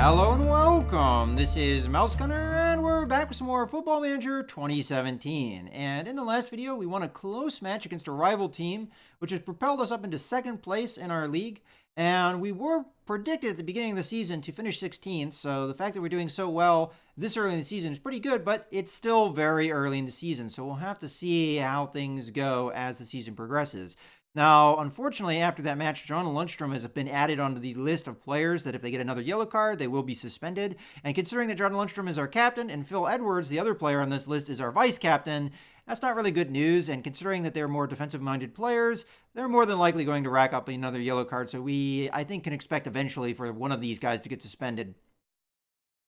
Hello and welcome. This is Mouse Gunner, and we're back with some more Football Manager 2017. And in the last video, we won a close match against a rival team, which has propelled us up into second place in our league. And we were predicted at the beginning of the season to finish 16th, so the fact that we're doing so well this early in the season is pretty good, but it's still very early in the season, so we'll have to see how things go as the season progresses. Now, unfortunately, after that match, John Lundstrom has been added onto the list of players that if they get another yellow card, they will be suspended. And considering that John Lundstrom is our captain and Phil Edwards, the other player on this list, is our vice captain, that's not really good news. And considering that they're more defensive-minded players, they're more than likely going to rack up another yellow card. So I think, can expect eventually for one of these guys to get suspended.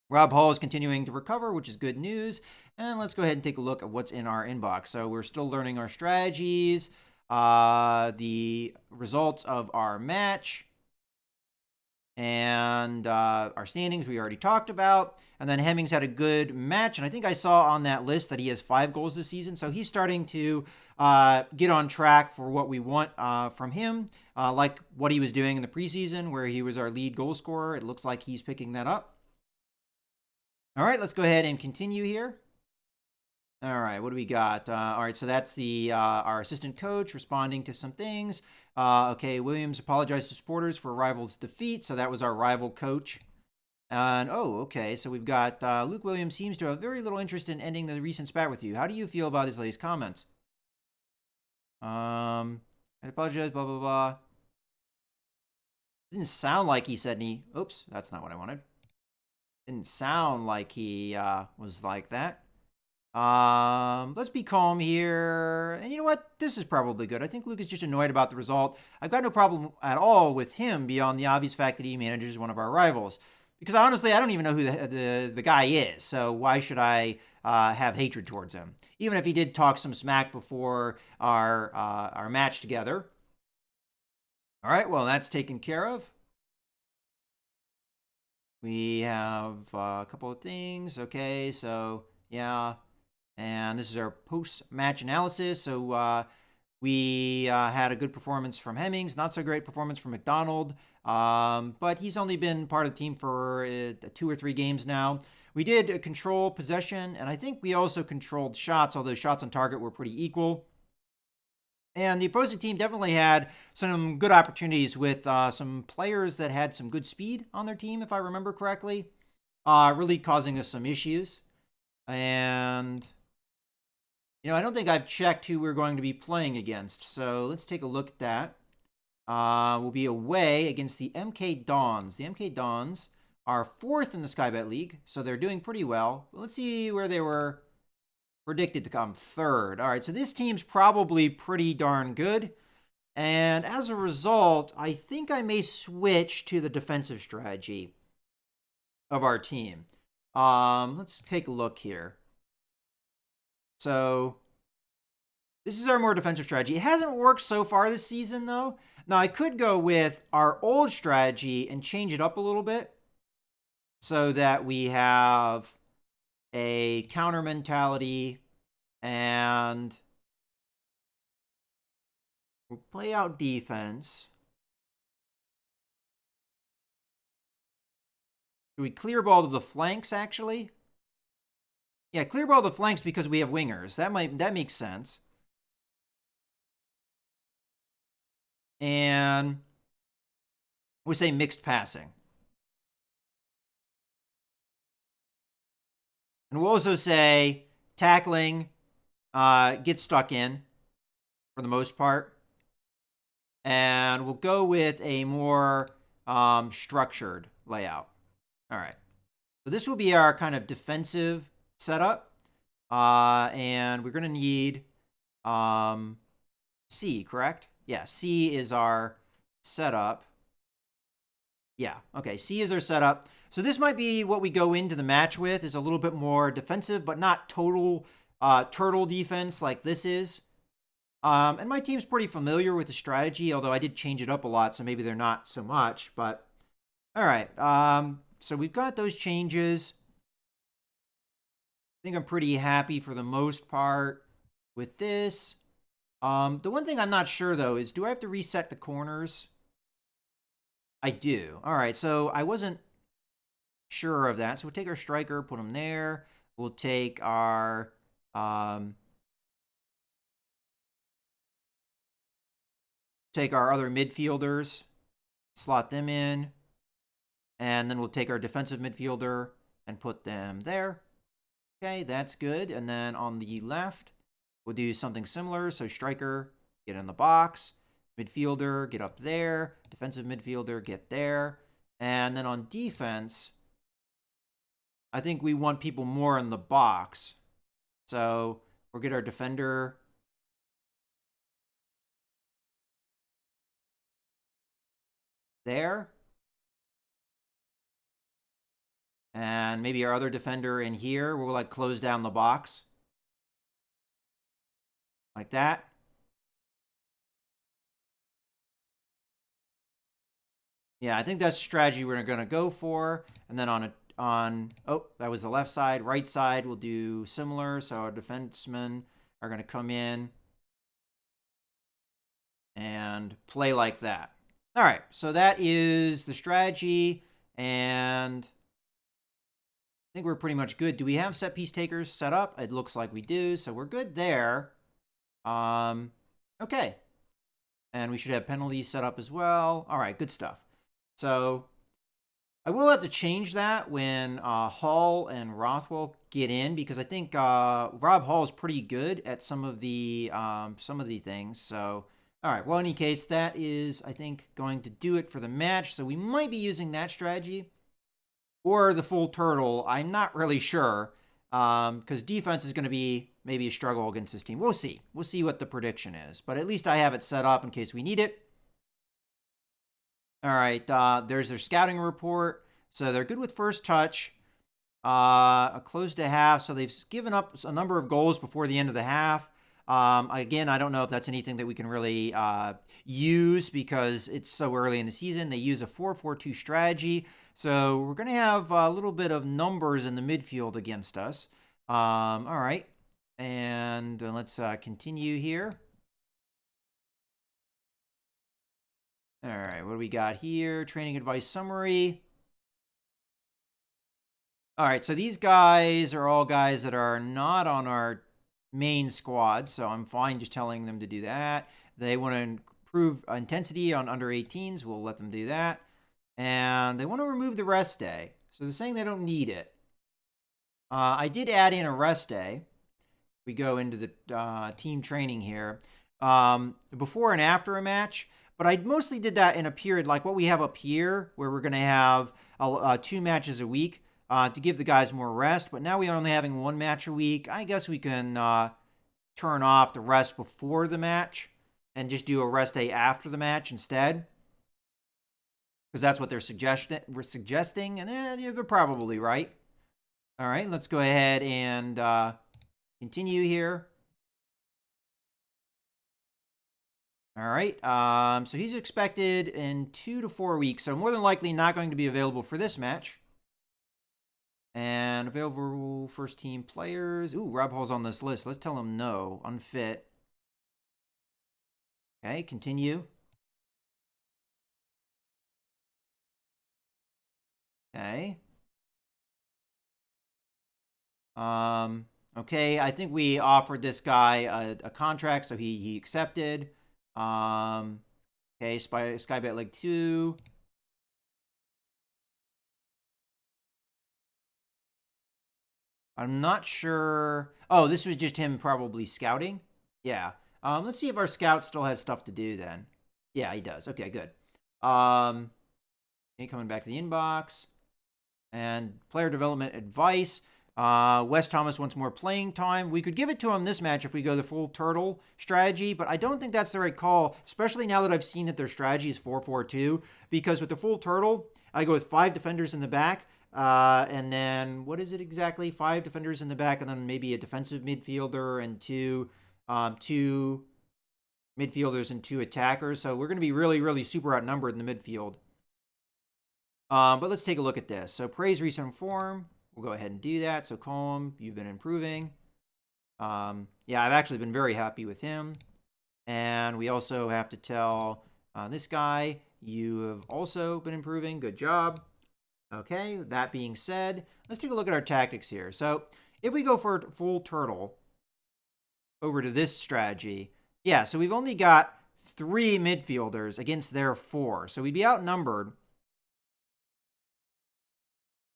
Rob Hall is continuing to recover, which is good news. And let's go ahead and take a look at what's in our inbox. So we're still learning our strategies. The results of our match, and our standings we already talked about. And then Hemmings had a good match, and I think I saw on that list that he has 5 goals this season, so he's starting to get on track for what we want from him, like what he was doing in the preseason where he was our lead goal scorer. It looks like he's picking that up. All right, let's go ahead and continue here. All right, what do we got? All right, so that's our assistant coach responding to some things. Okay, Williams apologized to supporters for rival's defeat, so that was our rival coach. And, okay, so we've got Luke Williams seems to have very little interest in ending the recent spat with you. How do you feel about his latest comments? I apologize, blah, blah, blah. Didn't sound like he said any... Oops, that's not what I wanted. Didn't sound like he was like that. Let's be calm here. And you know what? This is probably good. I think Luke is just annoyed about the result. I've got no problem at all with him beyond the obvious fact that he manages one of our rivals. Because honestly, I don't even know who the guy is. So why should I have hatred towards him? Even if he did talk some smack before our match together. All right, well, that's taken care of. We have a couple of things. Okay, so yeah. And this is our post-match analysis. So we had a good performance from Hemmings, not so great performance from McDonald, but he's only been part of the team for 2 or 3 games now. We did control possession, and I think we also controlled shots, although shots on target were pretty equal. And the opposing team definitely had some good opportunities with some players that had some good speed on their team, if I remember correctly, really causing us some issues. And... I don't think I've checked who we're going to be playing against, so let's take a look at that. We'll be away against the MK Dons. The MK Dons are 4th in the Skybet League, so they're doing pretty well. Let's see where they were predicted to come 3rd. All right, so this team's probably pretty darn good, and as a result, I think I may switch to the defensive strategy of our team. Let's take a look here. So, this is our more defensive strategy. It hasn't worked so far this season, though. Now, I could go with our old strategy and change it up a little bit so that we have a counter mentality and we'll play out defense. Do we clear ball to the flanks, actually? Yeah, clear ball to the flanks because we have wingers. That makes sense. And we say mixed passing. And we'll also say tackling, get stuck in for the most part. And we'll go with a more structured layout. All right. So this will be our kind of defensive setup, and we're going to need C, correct? Yeah, C is our setup. Yeah, okay, C is our setup. So this might be what we go into the match with, is a little bit more defensive, but not total turtle defense like this is. And my team's pretty familiar with the strategy, although I did change it up a lot, so maybe they're not so much, but all right. So we've got those changes. I think I'm pretty happy for the most part with this. The one thing I'm not sure, though, is do I have to reset the corners? I do. All right, so I wasn't sure of that. So we'll take our striker, put him there. We'll take our other midfielders, slot them in, and then we'll take our defensive midfielder and put them there. Okay, that's good. And then on the left, we'll do something similar. So striker, get in the box. Midfielder, get up there. Defensive midfielder, get there. And then on defense, I think we want people more in the box. So we'll get our defender there. And maybe our other defender in here. We'll like close down the box. Like that. Yeah, I think that's the strategy we're going to go for. And then oh, that was the left side. Right side, we'll do similar. So our defensemen are going to come in and play like that. All right, so that is the strategy. And I think we're pretty much good. Do we have set piece takers set up? It looks like we do. So we're good there. Okay. And we should have penalties set up as well. All right, good stuff. So I will have to change that when Hall and Rothwell get in, because I think Rob Hall is pretty good at some of the things. So, all right. Well, in any case, that is, I think, going to do it for the match. So we might be using that strategy or the full turtle. I'm not really sure, because defense is going to be maybe a struggle against this team. We'll see. We'll see what the prediction is. But at least I have it set up in case we need it. All right, there's their scouting report. So they're good with first touch. A close to half. So they've given up a number of goals before the end of the half. Again, I don't know if that's anything that we can really use because it's so early in the season. They use a 4-4-2 strategy. So we're going to have a little bit of numbers in the midfield against us. All right. And let's continue here. All right, what do we got here? Training advice summary. All right, so these guys are all guys that are not on our main squad, so I'm fine just telling them to do that. They want to improve intensity on under 18s. We'll let them do that. And they want to remove the rest day. So they're saying they don't need it. I did add in a rest day. We go into the team training here. Before and after a match. But I mostly did that in a period like what we have up here, where we're going to have 2 matches a week to give the guys more rest. But now we're only having 1 match a week. I guess we can turn off the rest before the match and just do a rest day after the match instead. Because that's what they're suggesting. And you're probably right. All right, let's go ahead and continue here. All right, so he's expected in 2 to 4 weeks, so more than likely not going to be available for this match. And available first team players. Ooh, Rob Hall's on this list. Let's tell him no, unfit. Okay, continue. Okay. Okay, I think we offered this guy a contract, so he accepted. Okay, Skybet League 2. I'm not sure. Oh, this was just him probably scouting. Yeah. Let's see if our scout still has stuff to do then. Yeah, he does. Okay, good. Okay, coming back to the inbox. And player development advice. Wes Thomas wants more playing time. We could give it to him this match if we go the full turtle strategy, but I don't think that's the right call, especially now that I've seen that their strategy is 4-4-2, because with the full turtle, I go with 5 defenders in the back, and then, what is it exactly? 5 defenders in the back, and then maybe a defensive midfielder and two midfielders and 2 attackers. So we're going to be really, really super outnumbered in the midfield. But let's take a look at this. So praise recent form. We'll go ahead and do that. So Colm, you've been improving. Yeah, I've actually been very happy with him. And we also have to tell this guy, you have also been improving. Good job. Okay, that being said, let's take a look at our tactics here. So if we go for full turtle over to this strategy, yeah, so we've only got 3 midfielders against their 4. So we'd be outnumbered.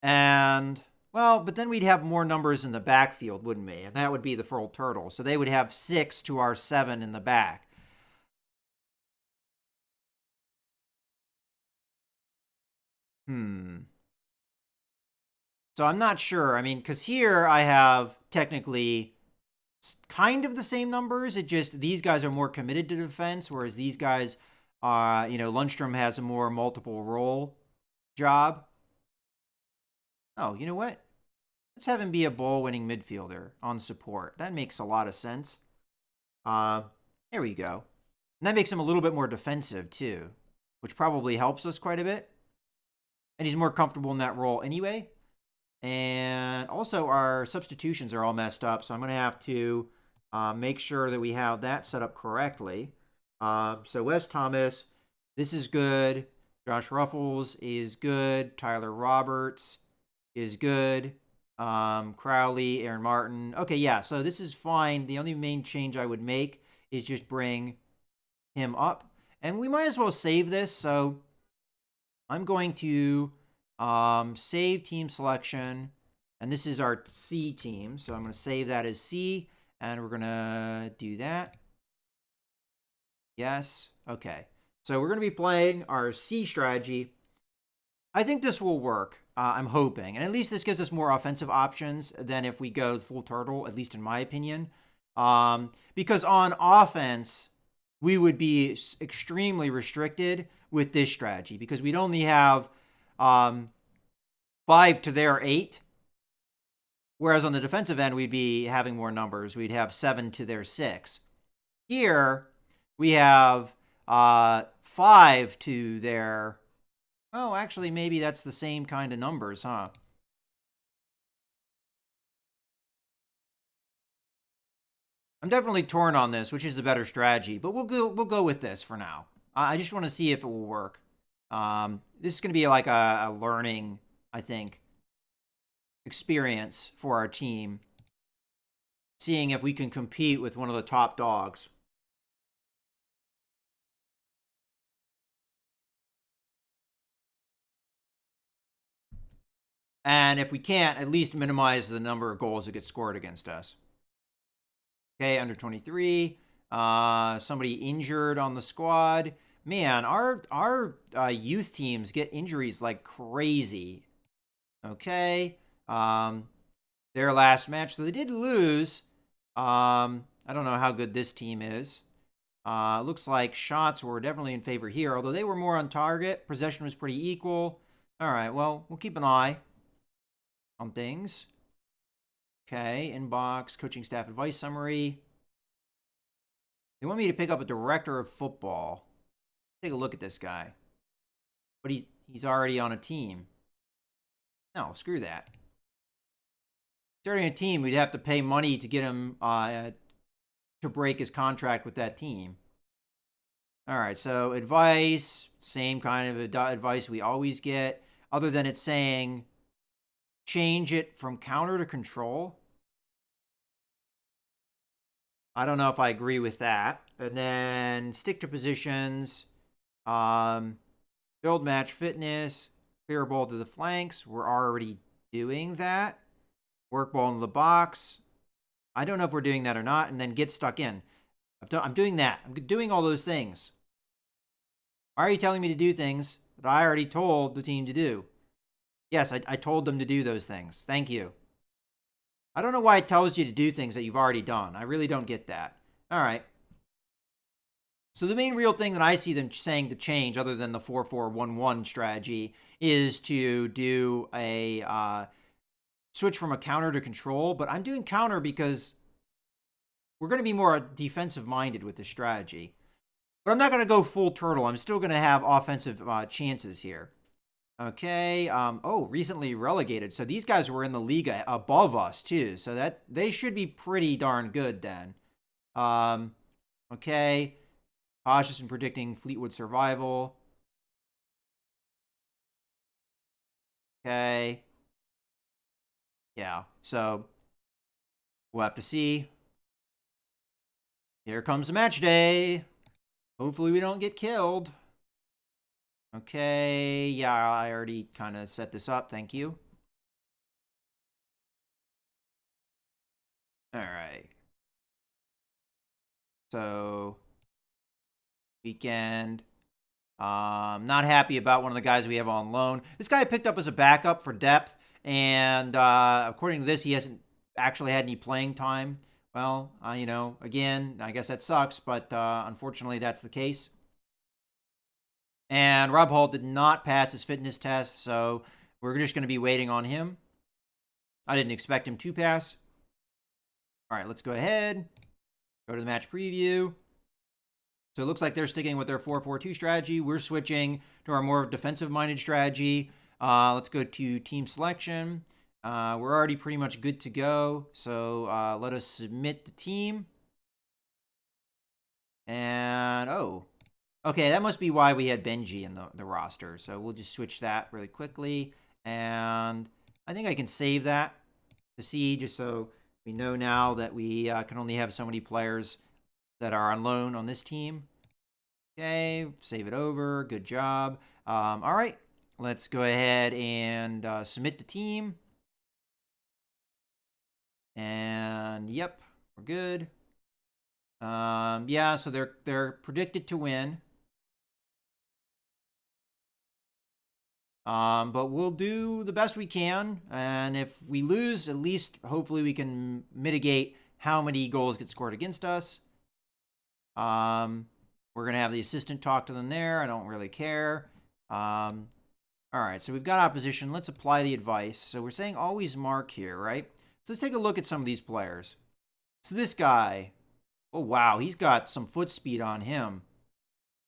And, well, but then we'd have more numbers in the backfield, wouldn't we? And that would be the full turtle. So they would have 6 to our 7 in the back. So I'm not sure. I mean, because here I have technically kind of the same numbers. It just, these guys are more committed to defense, whereas these guys, Lundstrom has a more multiple role job. Oh, you know what? Let's have him be a ball-winning midfielder on support. That makes a lot of sense. There we go. And that makes him a little bit more defensive, too, which probably helps us quite a bit. And he's more comfortable in that role anyway. And also, our substitutions are all messed up, so I'm going to have to make sure that we have that set up correctly. So Wes Thomas, this is good. Josh Ruffles is good. Tyler Roberts is good. Crowley, Aaron Martin. Okay, yeah, so this is fine. The only main change I would make is just bring him up. And we might as well save this, so I'm going to save team selection. And this is our C team, so I'm going to save that as C, and we're going to do that. Yes, okay. So we're going to be playing our C strategy. I think this will work. I'm hoping. And at least this gives us more offensive options than if we go full turtle, at least in my opinion. Because on offense, we would be extremely restricted with this strategy because we'd only have 5 to their 8. Whereas on the defensive end, we'd be having more numbers. We'd have 7 to their 6. Here, we have 5 to their... Oh, actually, maybe that's the same kind of numbers, huh? I'm definitely torn on this, which is the better strategy, but we'll go with this for now. I just want to see if it will work. This is going to be like a learning, I think, experience for our team, seeing if we can compete with one of the top dogs. And if we can't, at least minimize the number of goals that get scored against us. Okay, under 23. Somebody injured on the squad. Man, our youth teams get injuries like crazy. Okay. Their last match, so they did lose. I don't know how good this team is. Looks like shots were definitely in favor here, although they were more on target. Possession was pretty equal. All right, well, we'll keep an eye on things. Okay, inbox, coaching staff advice summary. They want me to pick up a director of football. Take a look at this guy. But he's already on a team. No, screw that. Starting a team, we'd have to pay money to get him to break his contract with that team. All right, so advice, same kind of advice we always get, other than it's saying change it from counter to control. I don't know if I agree with that. And then stick to positions, build match fitness, clear ball to the flanks. We're already doing that. Work ball into the box. I don't know if we're doing that or not. And then get stuck in. I'm doing that. I'm doing all those things. Why are you telling me to do things that I already told the team to do? Yes, I told them to do those things. Thank you. I don't know why it tells you to do things that you've already done. I really don't get that. All right. So the main real thing that I see them saying to change, other than the 4-4-1-1 strategy, is to do a switch from a counter to control. But I'm doing counter because we're going to be more defensive-minded with this strategy. But I'm not going to go full turtle. I'm still going to have offensive chances here. Okay. Recently relegated. So these guys were in the league above us too. So that they should be pretty darn good then. Okay. Cautious in predicting Fleetwood survival. Okay. Yeah, so we'll have to see. Here comes the match day. Hopefully we don't get killed. Okay, yeah, I already kind of set this up. Thank you. All right. So, weekend. Not happy about one of the guys we have on loan. This guy I picked up as a backup for depth, and according to this, he hasn't actually had any playing time. Well, again, I guess that sucks, but unfortunately, that's the case. And Rob Hall did not pass his fitness test, so we're just going to be waiting on him. I didn't expect him to pass. All right, let's go ahead. Go to the match preview. So it looks like they're sticking with their 4-4-2 strategy. We're switching to our more defensive-minded strategy. Let's go to team selection. We're already pretty much good to go. So let us submit the team. And, okay, that must be why we had Benji in the roster. So we'll just switch that really quickly. And I think I can save that to see, just so we know now that we can only have so many players that are on loan on this team. Okay, save it over. Good job. All right, let's go ahead and submit the team. And yep, we're good. Yeah, so they're predicted to win. But we'll do the best we can, and if we lose, at least hopefully we can mitigate how many goals get scored against us. We're going to have the assistant talk to them there. I don't really care. All right, so we've got opposition. Let's apply the advice. So we're saying always mark here, right? So let's take a look at some of these players. So this guy, oh, wow, he's got some foot speed on him.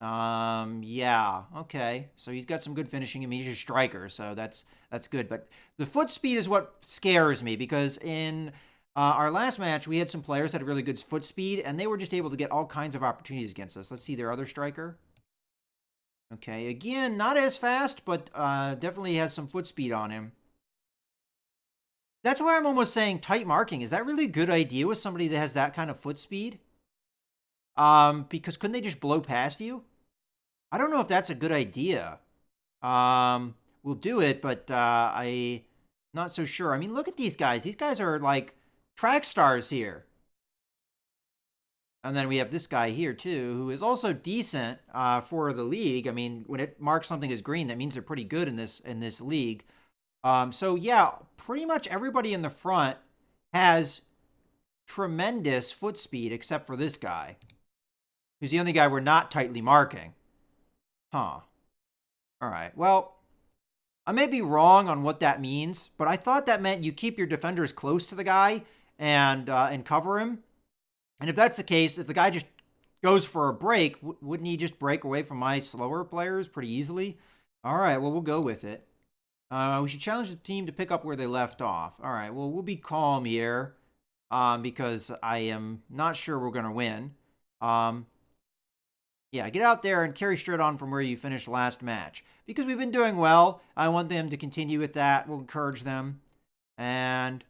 Yeah, okay. So he's got some good finishing. I mean, he's a striker, so that's good. But the foot speed is what scares me, because in our last match, we had some players that had really good foot speed, and they were just able to get all kinds of opportunities against us. Let's see their other striker. Okay, again, not as fast, but definitely has some foot speed on him. That's why I'm almost saying tight marking. Is that really a good idea with somebody that has that kind of foot speed? Because couldn't they just blow past you? I don't know if that's a good idea. We'll do it, but I'm not so sure. I mean, look at these guys. These guys are like track stars here. And then we have this guy here too, who is also decent for the league. I mean, when it marks something as green, that means they're pretty good in this league. So yeah, pretty much everybody in the front has tremendous foot speed except for this guy, who's the only guy we're not tightly marking. Huh. All right. Well, I may be wrong on what that means, but I thought that meant you keep your defenders close to the guy and cover him. And if that's the case, if the guy just goes for a break, wouldn't he just break away from my slower players pretty easily? All right. Well, we'll go with it. We should challenge the team to pick up where they left off. All right. Well, we'll be calm here because I am not sure we're going to win. Yeah, get out there and carry straight on from where you finished last match. Because we've been doing well, I want them to continue with that. We'll encourage them. And,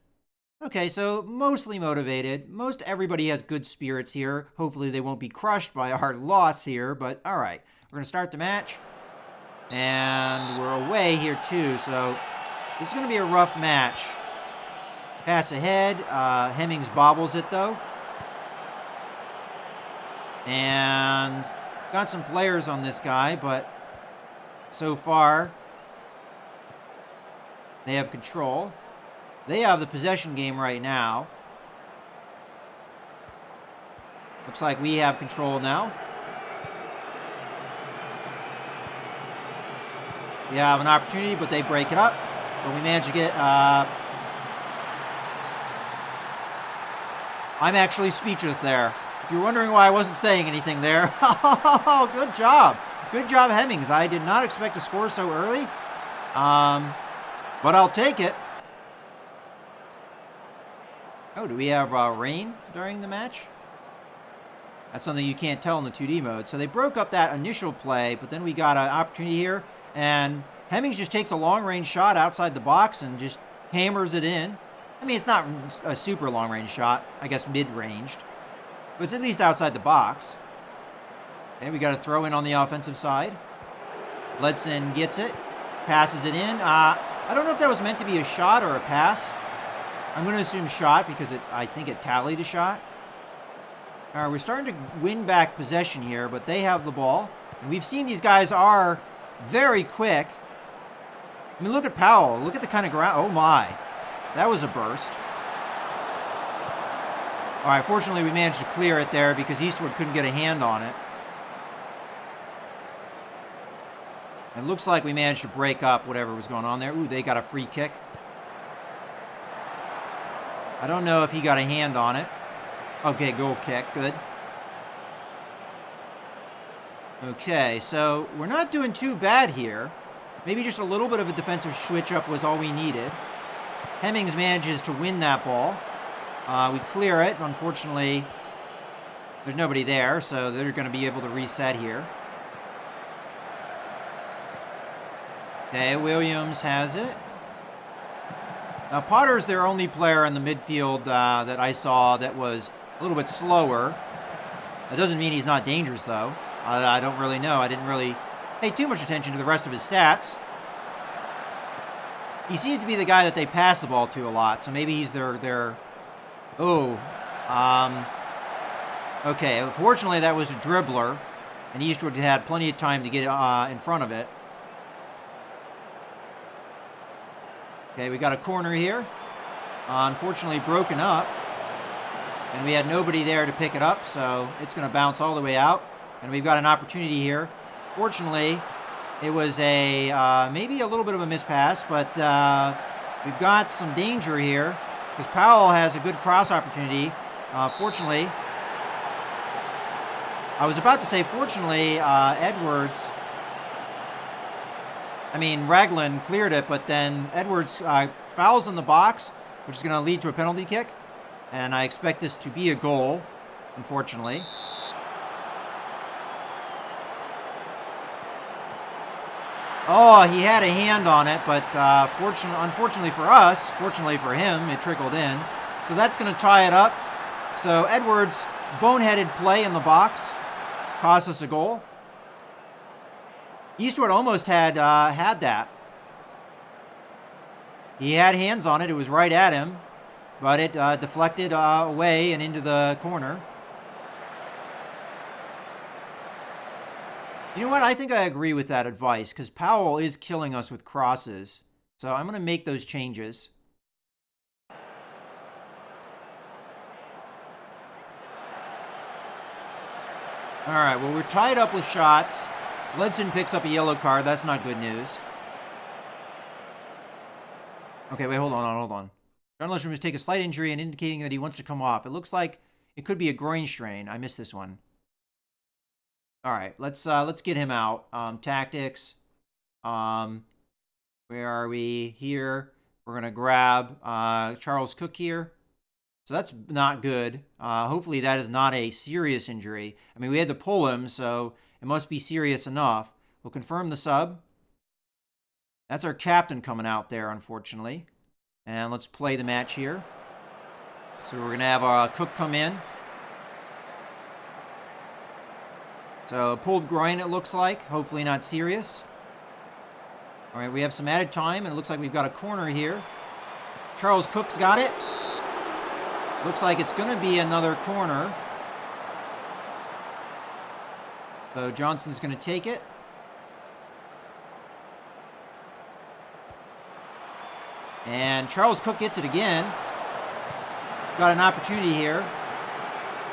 okay, so mostly motivated. Most everybody has good spirits here. Hopefully they won't be crushed by our loss here. But, all right, we're going to start the match. And we're away here, too. So this is going to be a rough match. Pass ahead. Hemmings bobbles it, though. And got some players on this guy, but so far they have control. They have the possession game right now. Looks like we have control now. We have an opportunity, but they break it up. But we manage to get... I'm actually speechless there. If you're wondering why I wasn't saying anything there, good job. Good job, Hemmings. I did not expect to score so early, but I'll take it. Oh, do we have rain during the match? That's something you can't tell in the 2D mode. So they broke up that initial play, but then we got an opportunity here, and Hemmings just takes a long-range shot outside the box and just hammers it in. I mean, it's not a super long-range shot. I guess mid-ranged. But it's at least outside the box. Okay, we got a throw in on the offensive side. Ledson gets it. Passes it in. I don't know if that was meant to be a shot or a pass. I'm going to assume shot because I think it tallied a shot. All right, we're starting to win back possession here, but they have the ball. And we've seen these guys are very quick. I mean, look at Powell. Look at the kind of ground. Oh, my. That was a burst. All right, fortunately, we managed to clear it there because Eastwood couldn't get a hand on it. It looks like we managed to break up whatever was going on there. Ooh, they got a free kick. I don't know if he got a hand on it. Okay, goal kick. Good. Okay, so we're not doing too bad here. Maybe just a little bit of a defensive switch-up was all we needed. Hemmings manages to win that ball. We clear it. Unfortunately, there's nobody there, so they're going to be able to reset here. Okay, Williams has it. Now, Potter's their only player in the midfield that I saw that was a little bit slower. That doesn't mean he's not dangerous, though. I don't really know. I didn't really pay too much attention to the rest of his stats. He seems to be the guy that they pass the ball to a lot, so maybe he's their... Oh. Okay, unfortunately, that was a dribbler, and Eastwood had plenty of time to get in front of it. Okay, we got a corner here. Unfortunately, broken up. And we had nobody there to pick it up, so it's going to bounce all the way out. And we've got an opportunity here. Fortunately, it was a maybe a little bit of a mispass, but we've got some danger here because Powell has a good cross opportunity. Fortunately, I was about to say, fortunately, Edwards... I mean, Raglan cleared it, but then Edwards fouls in the box, which is going to lead to a penalty kick. And I expect this to be a goal, unfortunately. Oh, he had a hand on it, but unfortunately for us, fortunately for him, it trickled in. So that's going to tie it up. So Edwards' boneheaded play in the box cost us a goal. Eastwood almost had that. He had hands on it. It was right at him, but it deflected away and into the corner. You know what? I think I agree with that advice because Powell is killing us with crosses. So I'm going to make those changes. All right, well, we're tied up with shots. Ledson picks up a yellow card. That's not good news. Okay, wait, hold on. John Lesham must take a slight injury and indicating that he wants to come off. It looks like it could be a groin strain. I missed this one. All right, let's get him out. Tactics. Where are we? Here. We're going to grab Charles Cook here. So that's not good. Hopefully that is not a serious injury. I mean, we had to pull him, so it must be serious enough. We'll confirm the sub. That's our captain coming out there, unfortunately. And let's play the match here. So we're going to have Cook come in. So pulled groin, it looks like. Hopefully not serious. All right, we have some added time, and it looks like we've got a corner here. Charles Cook's got it. Looks like it's going to be another corner. So Johnson's going to take it. And Charles Cook gets it again. Got an opportunity here.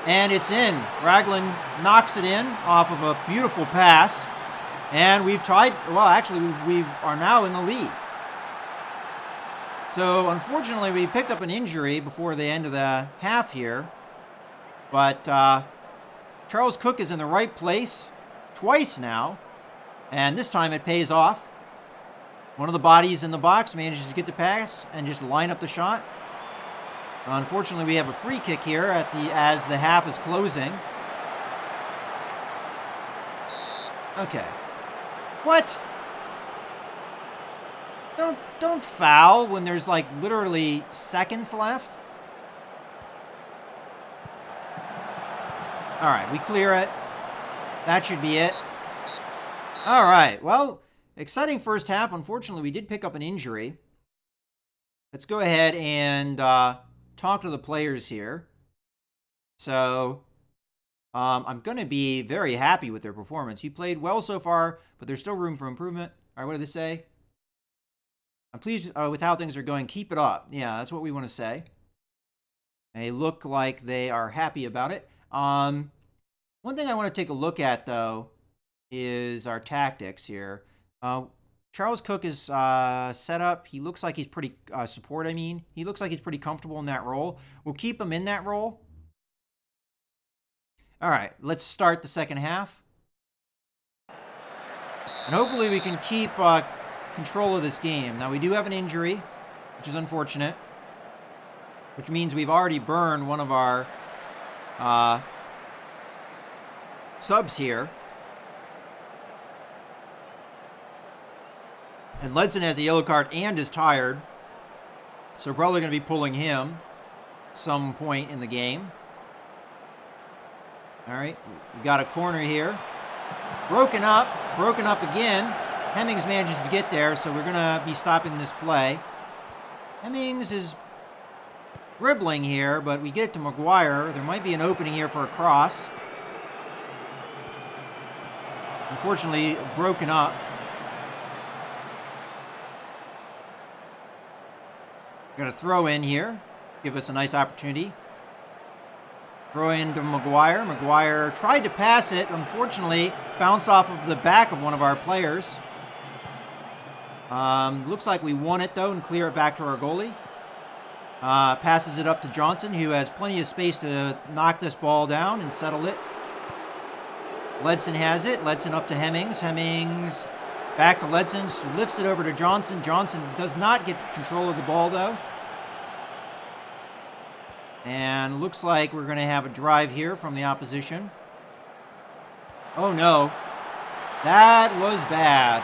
And it's in. Raglan knocks it in off of a beautiful pass. And we've tied. Well, actually, we are now in the lead. So, unfortunately, we picked up an injury before the end of the half here. But Charles Cook is in the right place twice now. And this time it pays off. One of the bodies in the box manages to get the pass and just line up the shot. Unfortunately, we have a free kick here as the half is closing. Okay. What? Don't foul when there's like literally seconds left. All right, we clear it. That should be it. All right, well, exciting first half. Unfortunately, we did pick up an injury. Let's go ahead and talk to the players here. So, I'm going to be very happy with their performance. You played well so far, but there's still room for improvement. All right, what did they say? I'm pleased with how things are going. Keep it up. Yeah, that's what we want to say. They look like they are happy about it. One thing I want to take a look at, though, is our tactics here. Charles Cook is set up. He looks like he's pretty he looks like he's pretty comfortable in that role. We'll keep him in that role. All right, let's start the second half. And hopefully we can keep control of this game. Now, we do have an injury, which is unfortunate, which means we've already burned one of our subs here. And Ledson has a yellow card and is tired, so we're probably going to be pulling him some point in the game. All right, we got a corner here. Broken up again. Hemmings manages to get there, so we're going to be stopping this play. Hemmings is dribbling here, but we get it to Maguire. There might be an opening here for a cross. Unfortunately, broken up. Got a throw in here. Give us a nice opportunity. Throw into Maguire. Maguire tried to pass it. Unfortunately, bounced off of the back of one of our players. Looks like we won it, though, and clear it back to our goalie. Passes it up to Johnson, who has plenty of space to knock this ball down and settle it. Ledson has it. Ledson up to Hemmings. Hemmings back to Ledson. Lifts it over to Johnson. Johnson does not get control of the ball, though. And looks like we're going to have a drive here from the opposition. Oh, no. That was bad.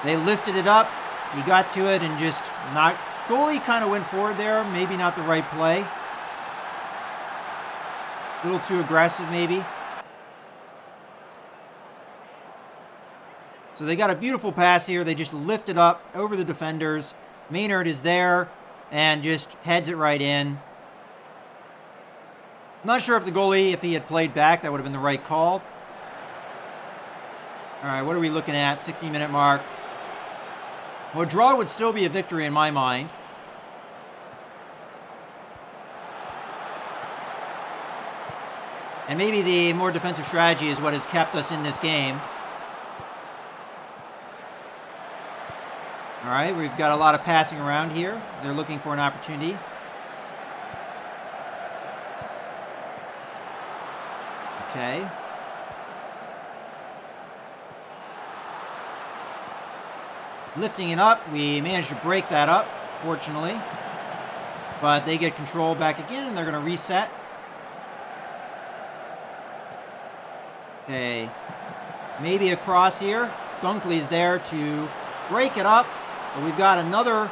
They lifted it up. He got to it and just knocked. Goalie kind of went forward there. Maybe not the right play. A little too aggressive, maybe. So they got a beautiful pass here. They just lift it up over the defenders. Maynard is there and just heads it right in. Not sure if the goalie, if he had played back, that would have been the right call. All right, what are we looking at? 60-minute mark. Well, a draw would still be a victory in my mind. And maybe the more defensive strategy is what has kept us in this game. All right, we've got a lot of passing around here. They're looking for an opportunity. Okay. Lifting it up. We managed to break that up, fortunately. But they get control back again, and they're going to reset. Okay. Maybe a cross here. Dunkley's there to break it up. But we've got another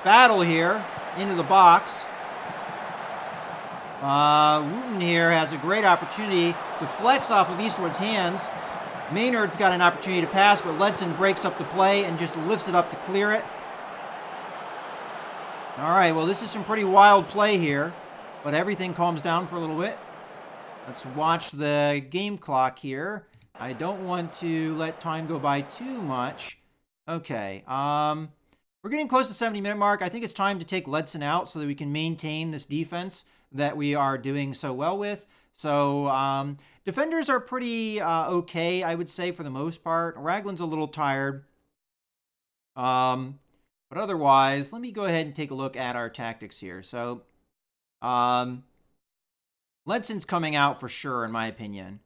battle here into the box. Wooten here has a great opportunity to flex off of Eastwood's hands. Maynard's got an opportunity to pass, but Ledson breaks up the play and just lifts it up to clear it. All right, well, this is some pretty wild play here, but everything calms down for a little bit. Let's watch the game clock here. I don't want to let time go by too much. Okay, we're getting close to the 70-minute mark. I think it's time to take Ledson out so that we can maintain this defense that we are doing so well with. So, defenders are pretty okay, I would say, for the most part. Raglan's a little tired. But otherwise, let me go ahead and take a look at our tactics here. So, Ledson's coming out for sure, in my opinion.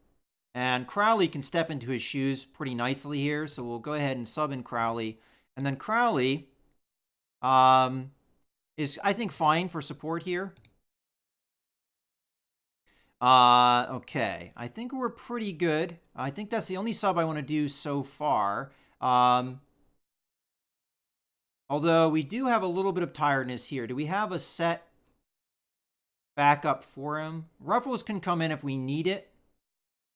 And Crowley can step into his shoes pretty nicely here. So, we'll go ahead and sub in Crowley. And then Crowley is, I think, fine for support here. Okay. I think we're pretty good. I think that's the only sub I want to do so far. Although we do have a little bit of tiredness here. Do we have a set backup for him? Ruffles can come in if we need it.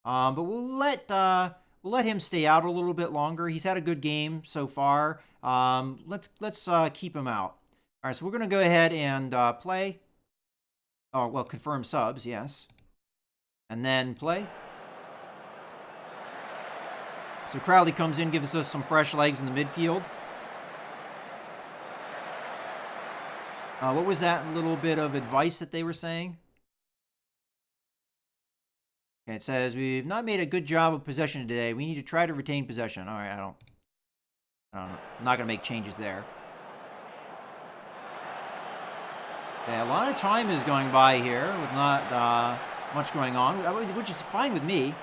But we'll let him stay out a little bit longer. He's had a good game so far. Let's keep him out. All right, so we're going to go ahead and play. Oh, well, confirm subs, yes. And then play. So Crowley comes in, gives us some fresh legs in the midfield. What was that little bit of advice that they were saying? Okay, it says, we've not made a good job of possession today. We need to try to retain possession. All right, I don't know. I'm not going to make changes there. Okay, a lot of time is going by here with not much going on, which is fine with me.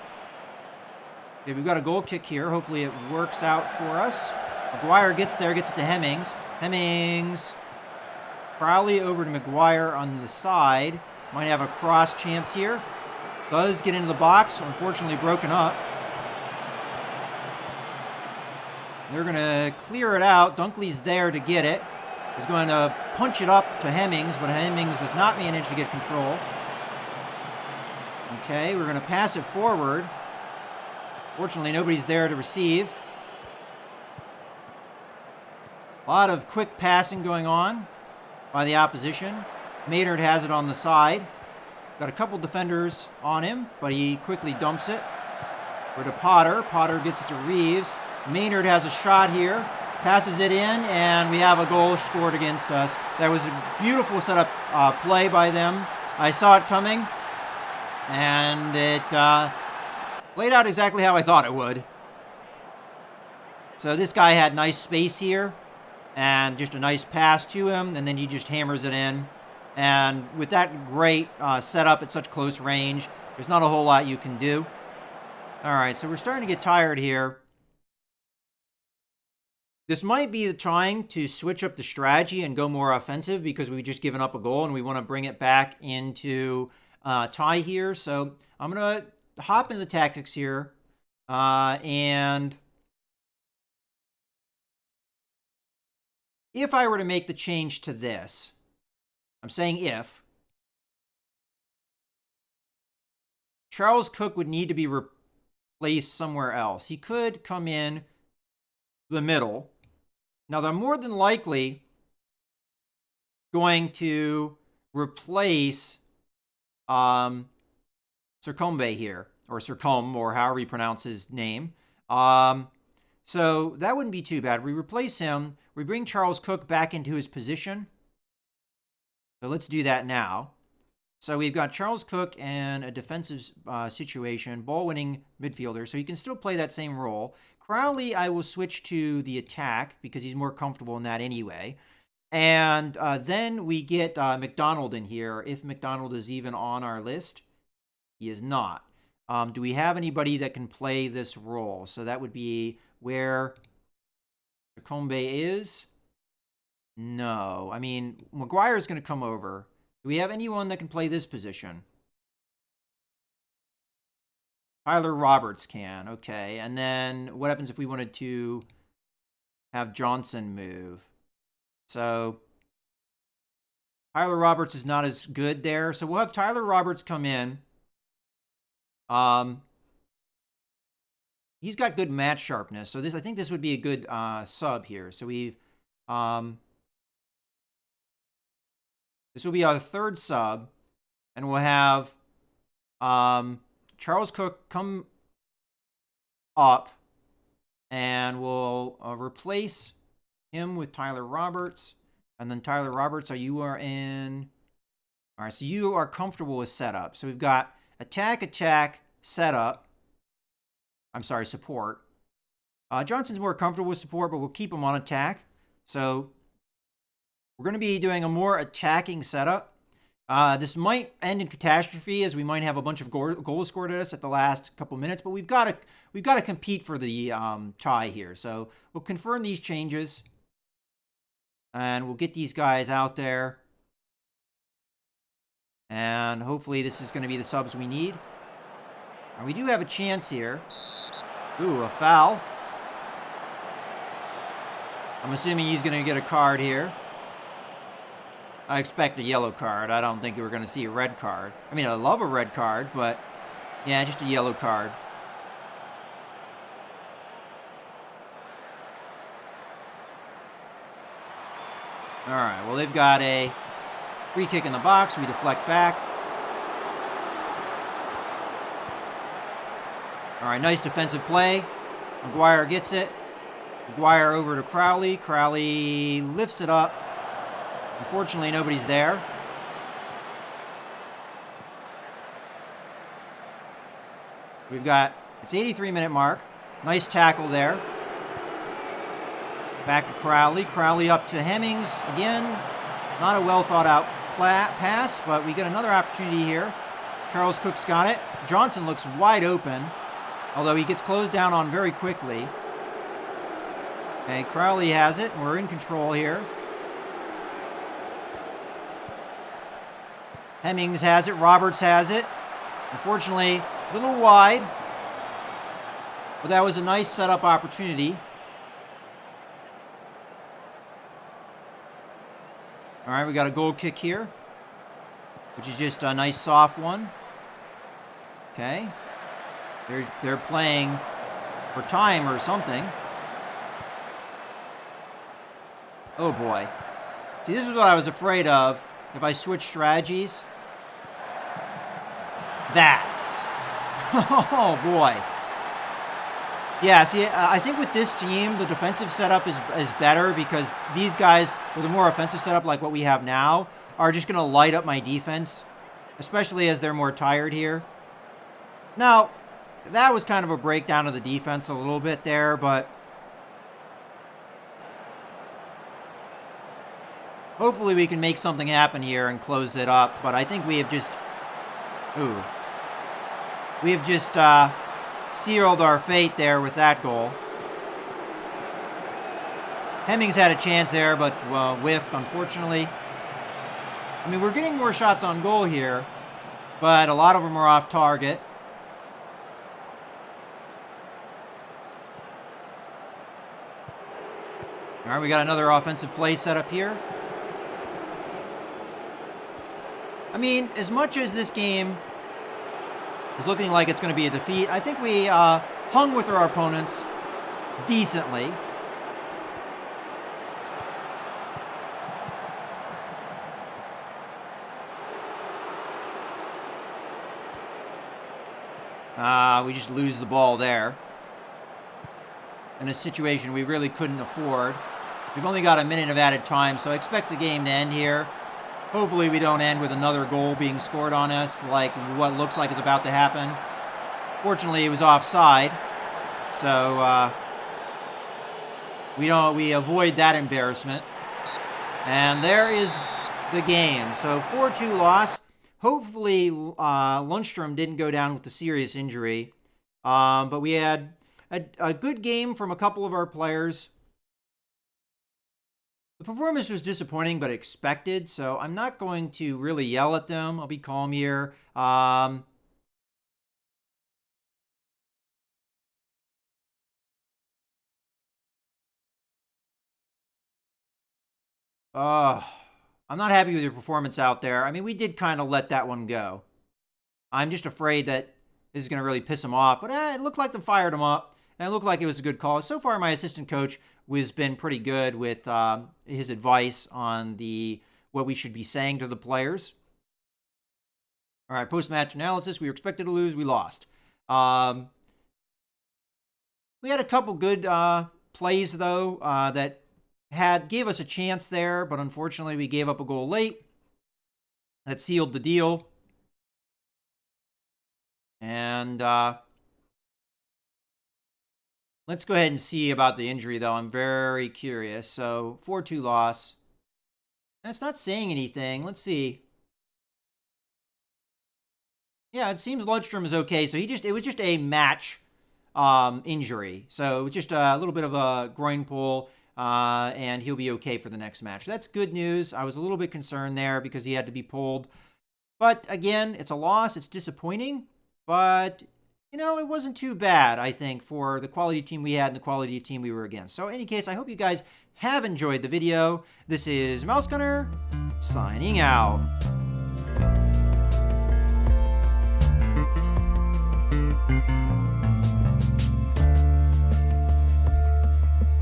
Okay, we've got a goal kick here. Hopefully it works out for us. McGuire gets there, gets it to Hemmings. Hemmings. Crowley over to McGuire on the side. Might have a cross chance here. Does get into the box. Unfortunately broken up. They're going to clear it out. Dunkley's there to get it. He's going to punch it up to Hemmings, but Hemmings does not manage to get control. Okay, we're going to pass it forward. Fortunately, nobody's there to receive. A lot of quick passing going on by the opposition. Maynard has it on the side. Got a couple defenders on him, but he quickly dumps it. We're to Potter. Potter gets it to Reeves. Maynard has a shot here. Passes it in, and we have a goal scored against us. That was a beautiful setup play by them. I saw it coming, and it played out exactly how I thought it would. So this guy had nice space here, and just a nice pass to him, and then he just hammers it in. And with that great setup at such close range, there's not a whole lot you can do. All right, so we're starting to get tired here. This might be trying to switch up the strategy and go more offensive because we've just given up a goal and we want to bring it back into tie here. So I'm going to hop into the tactics here. And if I were to make the change to this, I'm saying if, Charles Cook would need to be replaced somewhere else. He could come in the middle. Now, they're more than likely going to replace Sircombe here, or Sircombe, or however you pronounce his name. So that wouldn't be too bad. We replace him. We bring Charles Cook back into his position. So let's do that now. So we've got Charles Cook in a defensive situation, ball-winning midfielder, so he can still play that same role. Crowley, I will switch to the attack because he's more comfortable in that anyway. And then we get McDonald in here, if McDonald is even on our list. He is not. Do we have anybody that can play this role? So that would be where Sircombe is. No. I mean, McGuire is going to come over. Do we have anyone that can play this position? Tyler Roberts can. Okay. And then what happens if we wanted to have Johnson move? So Tyler Roberts is not as good there. So we'll have Tyler Roberts come in. He's got good match sharpness. So I think this would be a good sub here. So we've this will be our third sub, and we'll have Charles Cook come up, and we'll replace him with Tyler Roberts. And then Tyler Roberts, you are in. All right, so you are comfortable with setup. So we've got attack, setup. I'm sorry, support. Johnson's more comfortable with support, but we'll keep him on attack. So we're going to be doing a more attacking setup. This might end in catastrophe, as we might have a bunch of goals scored at us at the last couple minutes. But we've got to compete for the tie here. So we'll confirm these changes, and we'll get these guys out there. And hopefully this is going to be the subs we need. And we do have a chance here. Ooh, a foul. I'm assuming he's going to get a card here. I expect a yellow card. I don't think we're going to see a red card. I mean, I love a red card, but yeah, just a yellow card. All right, well, they've got a free kick in the box. We deflect back. All right, nice defensive play. Maguire gets it. Maguire over to Crowley. Crowley lifts it up. Unfortunately, nobody's there. We've got, it's 83-minute mark. Nice tackle there. Back to Crowley. Crowley up to Hemmings again. Not a well thought out pass, but we get another opportunity here. Charles Cook's got it. Johnson looks wide open, although he gets closed down on very quickly. Okay, Crowley has it. We're in control here. Hemmings has it. Roberts has it. Unfortunately, a little wide. But that was a nice setup opportunity. All right, we got a goal kick here, which is just a nice soft one. Okay. They're playing for time or something. Oh boy. See, this is what I was afraid of if I switch strategies. That. Oh boy. Yeah, see, I think with this team, the defensive setup is better because these guys with a more offensive setup like what we have now are just going to light up my defense, especially as they're more tired here. Now, that was kind of a breakdown of the defense a little bit there, but hopefully we can make something happen here and close it up. But I think we have just... Ooh. We have just sealed our fate there with that goal. Hemmings had a chance there, but whiffed, unfortunately. I mean, we're getting more shots on goal here, but a lot of them are off target. All right, we got another offensive play set up here. I mean, as much as this game is looking like it's going to be a defeat, I think we hung with our opponents decently. We just lose the ball there. In a situation we really couldn't afford. We've only got a minute of added time, so I expect the game to end here. Hopefully we don't end with another goal being scored on us like what looks like is about to happen. Fortunately, it was offside, so we avoid that embarrassment. And there is the game. So 4-2 loss. Hopefully Lundstrom didn't go down with a serious injury, but we had a good game from a couple of our players. The performance was disappointing, but expected, so I'm not going to really yell at them. I'll be calm here. I'm not happy with your performance out there. I mean, we did kind of let that one go. I'm just afraid that this is going to really piss him off, but it looked like they fired him up, and it looked like it was a good call. So far, my assistant coach has been pretty good with his advice on what we should be saying to the players. All right, post-match analysis. We were expected to lose. We lost. We had a couple good plays, though, that gave us a chance there, but unfortunately we gave up a goal late. That sealed the deal. And let's go ahead and see about the injury, though. I'm very curious. So 4-2 loss. That's not saying anything. Let's see. Yeah, it seems Lundstrom is okay. So it was just a match injury. So it was just a little bit of a groin pull, and he'll be okay for the next match. That's good news. I was a little bit concerned there because he had to be pulled. But again, it's a loss. It's disappointing. But, you know, it wasn't too bad, I think, for the quality team we had and the quality team we were against. So in any case, I hope you guys have enjoyed the video. This is Mouse Gunner, signing out.